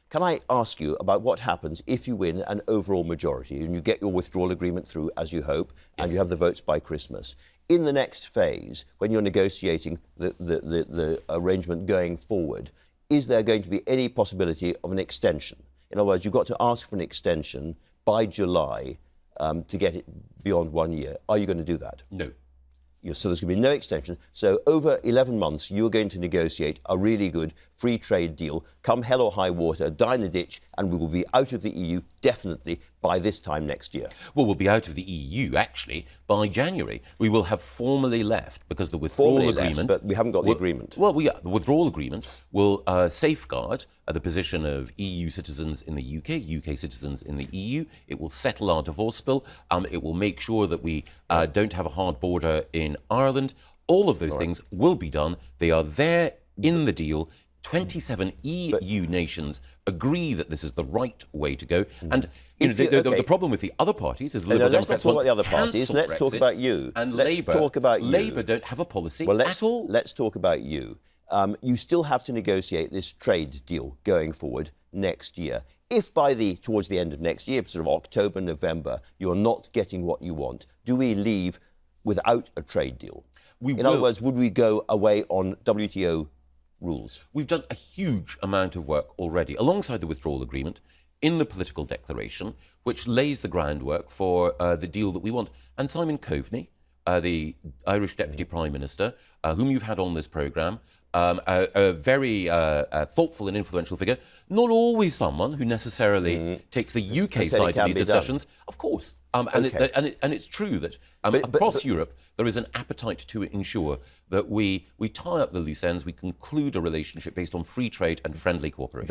Can I ask you about what happens if you win an overall majority and you get your withdrawal agreement through, as you hope, and you have the votes by Christmas? In the next phase, when you're negotiating the arrangement going forward, is there going to be any possibility of an extension? In other words, you've got to ask for an extension by July to get it beyond 1 year. Are you going to do that? No. So there's going to be no extension. So over 11 months, you're going to negotiate a really good free trade deal. Come hell or high water, die in the ditch, and we will be out of the EU definitely by this time next year. Well, we'll be out of the EU, actually, by January. We will have formally left because the withdrawal agreement... but we haven't got the agreement. Well, the withdrawal agreement will safeguard the position of EU citizens in the UK, UK citizens in the EU. It will settle our divorce bill. It will make sure that we don't have a hard border in Ireland. All of those things will be done. They are there in the deal. 27 EU nations agree that this is the right way to go. And the problem with the other parties is the Liberal Democrats want to cancel Brexit. Let's talk about you. And Labour don't have a policy at all. Let's talk about you. You still have to negotiate this trade deal going forward next year. If towards the end of next year, sort of October, November, you're not getting what you want, do we leave without a trade deal? In other words, would we go away on WTO rules? We've done a huge amount of work already, alongside the withdrawal agreement, in the political declaration, which lays the groundwork for the deal that we want. And Simon Coveney, the Irish Deputy Prime Minister, whom you've had on this programme, a very thoughtful and influential figure, not always someone who necessarily takes the UK side of these discussions, of course. And it's true that across Europe there is an appetite to ensure that we tie up the loose ends, we conclude a relationship based on free trade and friendly cooperation.